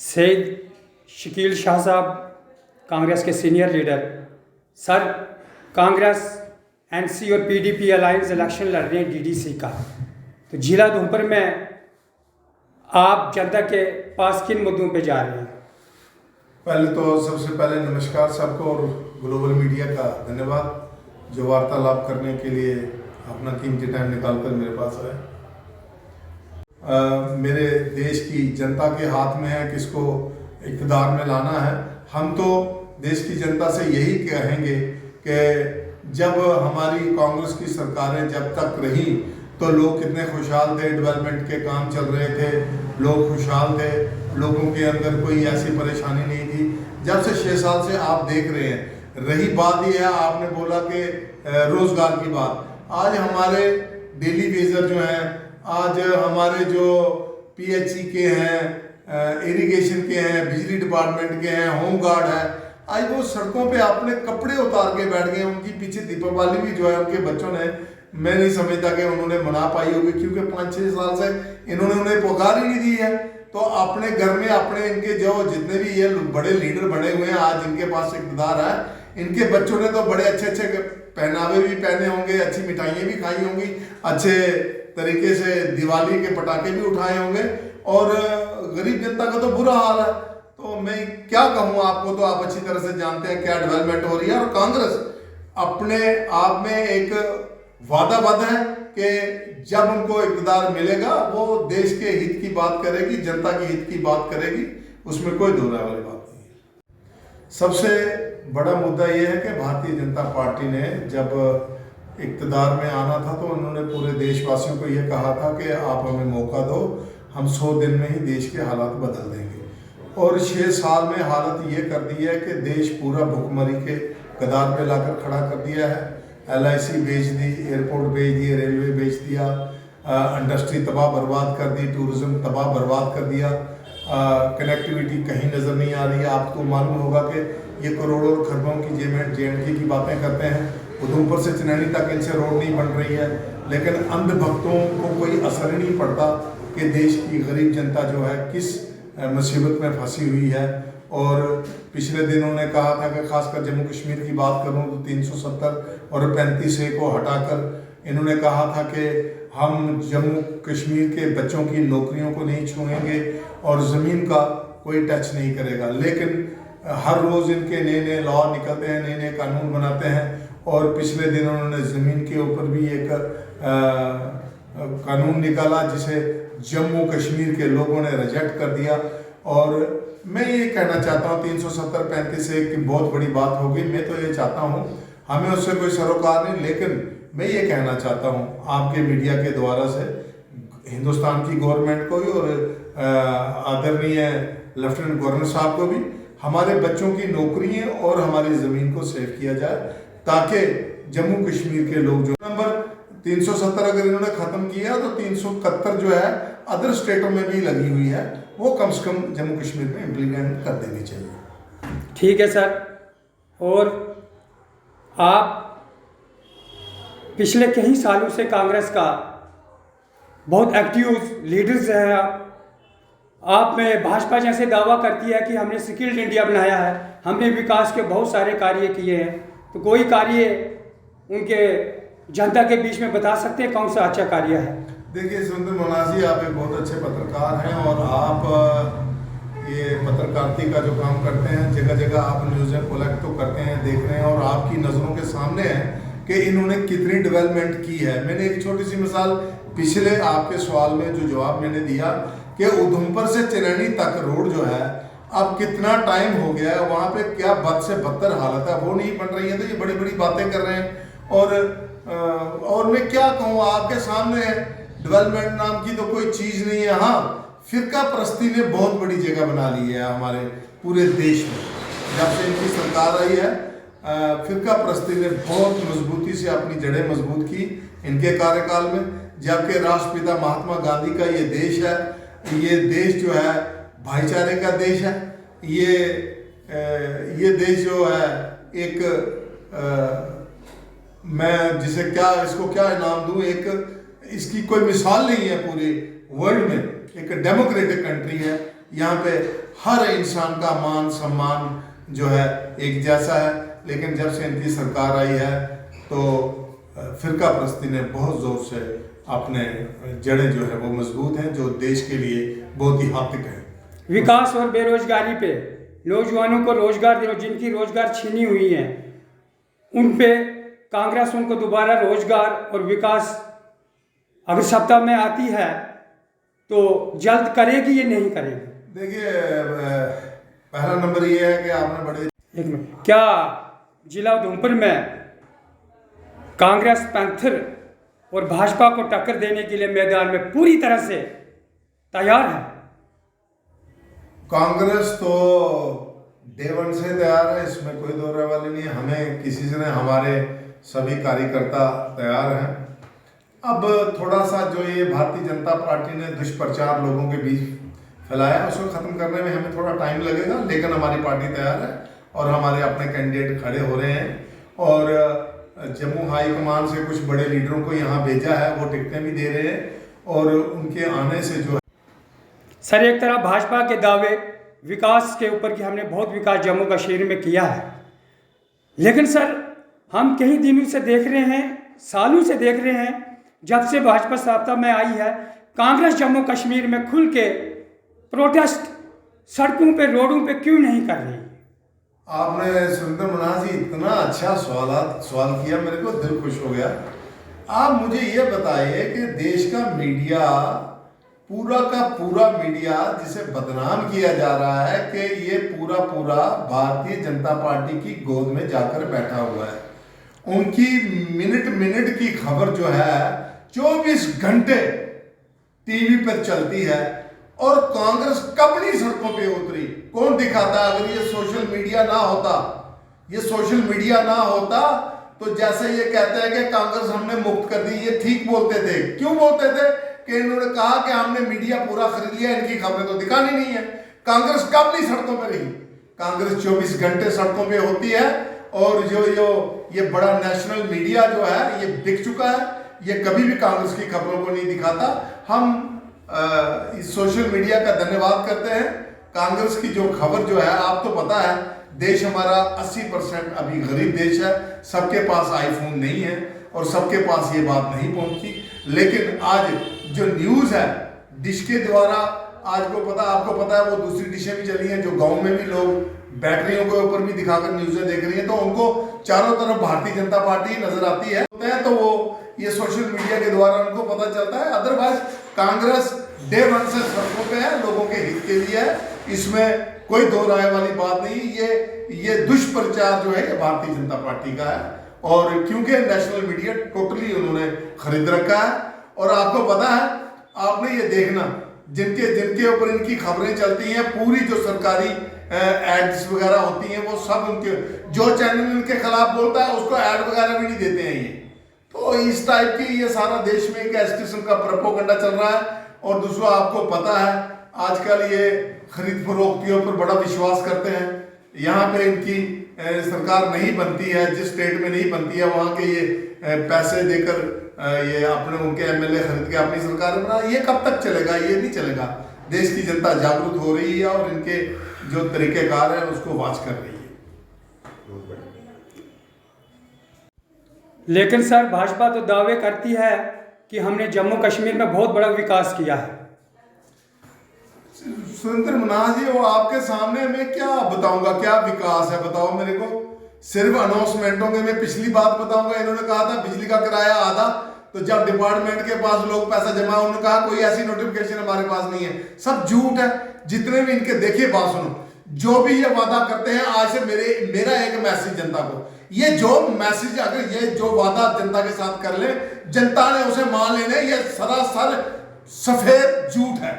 सैयद शकील शाह साहब कांग्रेस के senior leader. Sir, Congress NC और पीडीपी अलायंस इलेक्शन लड़ रहे हैं डीडीसी का, तो जिला उधमपुर में आप जनता के पास किन मुद्दों पे जा रहे हैं? पहले तो सबसे पहले नमस्कार सबको और ग्लोबल मीडिया का धन्यवाद जो वार्तालाप करने के लिए अपना कीमती टाइम निकालकर मेरे पास आए। मेरे देश की जनता के हाथ में है किसको इक़्तिदार में लाना है। हम तो देश की जनता से यही कहेंगे कि जब हमारी कांग्रेस की सरकारें जब तक रही तो लोग कितने खुशहाल थे, डेवलपमेंट के काम चल रहे थे, लोग खुशहाल थे, लोगों के अंदर कोई ऐसी परेशानी नहीं थी। जब से 6 साल से आप देख रहे हैं, रही बात यह है, आपने बोला कि रोजगार की बात, आज हमारे डेली वेजर जो हैं, आज हमारे जो पीएचई के हैं, इरिगेशन के हैं, बिजली डिपार्टमेंट के हैं, होम गार्ड है, आज वो सड़कों पे अपने कपड़े उतार के बैठ गए। उनकी पीछे दीपावली भी जो है उनके बच्चों ने, मैं नहीं समझता कि उन्होंने मना पाई होगी, क्योंकि 5-6 साल से इन्होंने उन्हें पुकार ही नहीं दी है। तो अपने घर में अपने इनके जो जितने भी ये बड़े लीडर बने हुए हैं, आज इनके पास इक़्तिदार है, इनके बच्चों ने तो बड़े अच्छे अच्छे पहनावे भी पहने होंगे, अच्छी मिठाइयाँ भी खाई होंगी, अच्छे तरीके से दिवाली के पटाखे भी उठाए होंगे, और गरीब जनता का तो बुरा हाल है। तो मैं क्या कहूँ आपको, तो आप अच्छी तरह से जानते हैं क्या डेवलपमेंट हो रही है। और कांग्रेस अपने आप में एक वादाबद्ध है कि जब उनको इक़्तिदार मिलेगा वो देश के हित की बात करेगी, जनता के हित की बात करेगी, उसमें कोई दो राय वाली बात नहीं है। सबसे बड़ा मुद्दा यह है कि भारतीय जनता पार्टी ने जब इक़्तिदार में आना था तो उन्होंने पूरे देशवासियों को यह कहा था कि आप हमें मौका दो, हम 100 दिन में ही देश के हालात बदल देंगे। और 6 साल में हालत ये कर दी है कि देश पूरा भुखमरी के कगार पे लाकर खड़ा कर दिया है। LIC बेच दी, एयरपोर्ट बेच दिए, रेलवे बेच दिया, इंडस्ट्री तबाह बर्बाद कर दी, टूरिज्म तबाह बर्बाद कर दिया, कनेक्टिविटी कहीं नज़र नहीं आ रही है। आपको मालूम होगा कि ये करोड़ों खरबों की JNK की बातें करते हैं, उधमपुर से चनैनी तक इनसे रोड नहीं बन रही है, लेकिन अंधभक्तों को कोई असर ही नहीं पड़ता कि देश की गरीब जनता जो है किस मुसीबत में फंसी हुई है। और पिछले दिन उन्होंने कहा था कि खासकर जम्मू कश्मीर की बात करूं तो 370 और 35A को हटाकर इन्होंने कहा था कि हम जम्मू कश्मीर के बच्चों की नौकरियों को नहीं छूएंगे और ज़मीन का कोई टच नहीं करेगा। लेकिन हर रोज़ इनके नए नए लॉ निकलते हैं, नए नए कानून बनाते हैं। और पिछले दिन उन्होंने ज़मीन के ऊपर भी एक कानून निकाला जिसे जम्मू कश्मीर के लोगों ने रिजेक्ट कर दिया। और मैं ये कहना चाहता हूँ 370-35A की बहुत बड़ी बात होगी। मैं तो ये चाहता हूँ, हमें उससे कोई सरोकार नहीं, लेकिन मैं ये कहना चाहता हूँ आपके मीडिया के द्वारा से हिंदुस्तान की गवर्नमेंट को भी और आदरणीय लेफ्टिनेंट गवर्नर साहब को भी, हमारे बच्चों की नौकरियाँ और हमारी ज़मीन को सेव किया जाए, ताकि जम्मू कश्मीर के लोग जो नंबर 370 अगर इन्होंने ख़त्म किया तो 371 जो है अदर स्टेटों में भी लगी हुई है, वो कम से कम जम्मू कश्मीर में इम्प्लीमेंट कर देनी चाहिए। ठीक है सर। और आप पिछले कई सालों से कांग्रेस का बहुत एक्टिव लीडर्स हैं। आप में भाजपा जैसे दावा करती है कि हमने स्किल्ड इंडिया बनाया है, हमने विकास के बहुत सारे कार्य किए हैं, तो कोई कार्य उनके जनता के बीच में बता सकते हैं कौन सा अच्छा कार्य है? देखिए सुंदर मनाजी, आप एक बहुत अच्छे पत्रकार हैं और आप ये पत्रकारिता का जो काम करते हैं, जगह जगह आप न्यूज़ें कलेक्ट तो करते हैं, देख रहे हैं, और आपकी नज़रों के सामने है कि इन्होंने कितनी डेवलपमेंट की है। मैंने एक छोटी सी मिसाल पिछले आपके सवाल में जो जवाब मैंने दिया कि उधमपुर से चनैनी तक रोड जो है अब कितना टाइम हो गया है, वहाँ पे क्या बद से बदतर हालत है, वो नहीं बन रही है। तो ये बड़ी बड़ी बातें कर रहे हैं। और मैं क्या कहूँ, आपके सामने डेवलपमेंट नाम की तो कोई चीज़ नहीं है। हाँ, फिरका परस्ती ने बहुत बड़ी जगह बना ली है हमारे पूरे देश में। जब से इनकी सरकार आई है, फिरका परस्ती ने बहुत मजबूती से अपनी जड़ें मजबूत की इनके कार्यकाल में। जबकि राष्ट्रपिता महात्मा गांधी का ये देश है, ये देश जो है भाईचारे का देश है। ये देश जो है एक मैं जिसे क्या इसको क्या इनाम दूं, एक इसकी कोई मिसाल नहीं है पूरे वर्ल्ड में। एक डेमोक्रेटिक कंट्री है यहाँ पे हर इंसान का मान सम्मान जो है एक जैसा है। लेकिन जब से इनकी सरकार आई है तो फिरका परस्ती ने बहुत ज़ोर से अपने जड़ें जो है वो मजबूत हैं, जो देश के लिए बहुत ही घातक है। विकास और बेरोजगारी पे, नौजवानों को रोजगार देना, जिनकी रोजगार छीनी हुई है उन पे कांग्रेस उनको दोबारा रोजगार और विकास अगर सत्ता में आती है तो जल्द करेगी या नहीं करेगी? देखिए, पहला नंबर ये है कि आपने बड़े एक मिनट, क्या जिला उधमपुर में कांग्रेस पैंथर और भाजपा को टक्कर देने के लिए मैदान में पूरी तरह से तैयार है? कांग्रेस तो डे वन से तैयार है, इसमें कोई दो राय वाली नहीं है। हमें किसी से नहीं, हमारे सभी कार्यकर्ता तैयार हैं। अब थोड़ा सा जो ये भारतीय जनता पार्टी ने दुष्प्रचार लोगों के बीच फैलाया, उसको ख़त्म करने में हमें थोड़ा टाइम लगेगा, लेकिन हमारी पार्टी तैयार है और हमारे अपने कैंडिडेट खड़े हो रहे हैं। और जम्मू हाई कमान से कुछ बड़े लीडरों को यहाँ भेजा है, वो टिकटें भी दे रहे हैं और उनके आने से जो सर, एक तरफ भाजपा के दावे विकास के ऊपर कि हमने बहुत विकास जम्मू कश्मीर में किया है, लेकिन सर हम कई दिनों से देख रहे हैं, सालों से देख रहे हैं, जब से भाजपा सत्ता में आई है कांग्रेस जम्मू कश्मीर में खुल के प्रोटेस्ट सड़कों पे रोडों पे क्यों नहीं कर रही? आपने सुरेंद्र मन्हास जी इतना अच्छा सवाल किया, मेरे को दिल खुश हो गया। आप मुझे ये बताइए कि देश का मीडिया, पूरा का पूरा मीडिया जिसे बदनाम किया जा रहा है कि ये पूरा भारतीय जनता पार्टी की गोद में जाकर बैठा हुआ है, उनकी मिनट मिनट की खबर जो है 24 घंटे टीवी पर चलती है और कांग्रेस कब नहीं सड़कों पे उतरी? कौन दिखाता? अगर ये सोशल मीडिया ना होता, ये सोशल मीडिया ना होता तो जैसे ये कहते हैं कि कांग्रेस हमने मुक्त कर दी, ये ठीक बोलते थे। क्यों बोलते थे? कि इन्होंने कहा कि हमने मीडिया पूरा खरीद लिया, इनकी खबरें तो दिखानी नहीं है। कांग्रेस कब नहीं सड़कों पर रही? कांग्रेस 24 घंटे सड़कों पे होती है और जो ये बड़ा नेशनल मीडिया जो है ये बिक चुका है, ये कभी भी कांग्रेस की खबरों को नहीं दिखाता। हम इस सोशल मीडिया का धन्यवाद करते हैं। कांग्रेस की जो खबर जो है, आप तो पता है देश हमारा 80% अभी गरीब देश है, सबके पास आईफोन नहीं है और सबके पास ये बात नहीं पहुंची। लेकिन आज जो न्यूज़ है डिश के द्वारा, आज को पता, आपको पता है वो दूसरी डिशें भी चली हैं, जो गांव में भी लोग बैटरियों के ऊपर भी दिखाकर न्यूज़ें देख रही हैं, तो उनको चारों तरफ भारतीय जनता पार्टी नजर आती है, तो वो ये सोशल मीडिया के द्वारा उनको पता चलता है। अदरवाइज कांग्रेस डे वन से सड़कों पे है, लोगों के हित के लिए है, इसमें कोई दो राय वाली बात नहीं। ये दुष्प्रचार जो है ये भारतीय जनता पार्टी का है और क्योंकि नेशनल मीडिया टोटली उन्होंने खरीद रखा है। और आपको पता है, आपने ये देखना, जिनके ऊपर इनकी खबरें चलती हैं, पूरी जो सरकारी एड्स वगैरह होती हैं, वो सब उनके, जो चैनल इनके खिलाफ बोलता है उसको एड वगैरह भी नहीं देते हैं ये। तो इस टाइप की ये सारा देश में एक इस किस्म का प्रोपेगेंडा चल रहा है। और दूसरा, आपको पता है आजकल ये खरीद फरोख्तियों पर बड़ा विश्वास करते हैं। यहाँ पे इनकी सरकार नहीं बनती है, जिस स्टेट में नहीं बनती है वहाँ के ये पैसे देकर ये अपने उनके एमएलए खरीद के अपनी सरकार बना। ये कब तक चलेगा? ये नहीं चलेगा। देश की जनता जागरूक हो रही है और इनके जो तरीकेकार है उसको वॉच कर रही है। लेकिन सर भाजपा तो दावे करती है कि हमने जम्मू कश्मीर में बहुत बड़ा विकास किया है। सुरेंद्र मन्हास जी, वो आपके सामने मैं क्या बताऊंगा, क्या विकास है बताओ मेरे को? सिर्फ अनाउंसमेंटों के मैं पिछली बात बताऊंगा। इन्होंने कहा था बिजली का किराया आधा, तो जब डिपार्टमेंट के पास लोग पैसा जमा, उन्होंने कहा कोई ऐसी नोटिफिकेशन हमारे पास नहीं है। सब झूठ है जितने भी इनके। देखिए बात सुनो, जो भी ये वादा करते हैं, आज से मेरा एक मैसेज जनता को, ये जो मैसेज, अगर ये जो वादा जनता के साथ कर ले, जनता ने उसे मान लेने, ये सरासर सफेद झूठ है,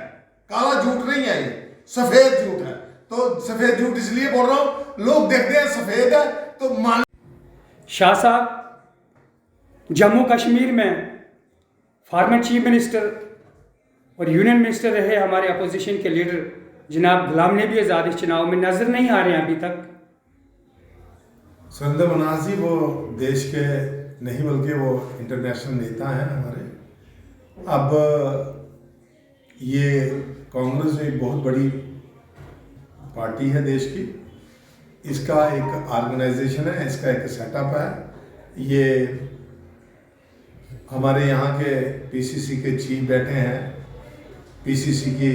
काला झूठ नहीं है, ये सफेद झूठ है। तो सफेद झूठ इसलिए बोल रहा हूं, लोग देखते हैं सफेद है तो मान। शाह साहब, जम्मू कश्मीर में फॉर्मर चीफ मिनिस्टर और यूनियन मिनिस्टर रहे हमारे अपोजिशन के लीडर जनाब गुलाम नबी आज़ाद इस चुनाव में नजर नहीं आ रहे हैं अभी तक। सुरेंद्र मन्हास जी वो देश के नहीं बल्कि वो इंटरनेशनल नेता हैं हमारे। अब ये कांग्रेस एक बहुत बड़ी पार्टी है देश की। इसका एक ऑर्गेनाइजेशन है, इसका एक सेटअप है। ये हमारे यहाँ के पीसीसी के चीफ बैठे हैं, पीसीसी की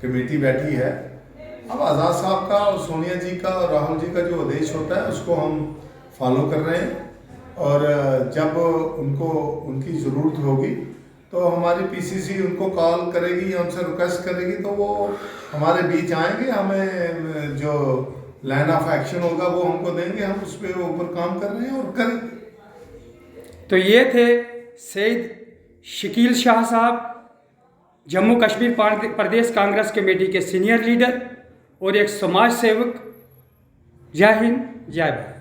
कमेटी बैठी है। अब आज़ाद साहब का और सोनिया जी का और राहुल जी का जो आदेश होता है उसको हम फॉलो कर रहे हैं, और जब उनको उनकी ज़रूरत होगी तो हमारी पीसीसी उनको कॉल करेगी, हमसे रिक्वेस्ट करेगी, तो वो हमारे बीच आएंगे। हमें जो लाइन ऑफ एक्शन होगा वो हमको देंगे, हम उस पर ऊपर काम कर रहे हैं और करेंगे। तो ये थे सैयद शकील शाह साहब, जम्मू कश्मीर प्रदेश कांग्रेस कमेटी के सीनियर लीडर और एक समाज सेवक। जय हिंद, जय भारत।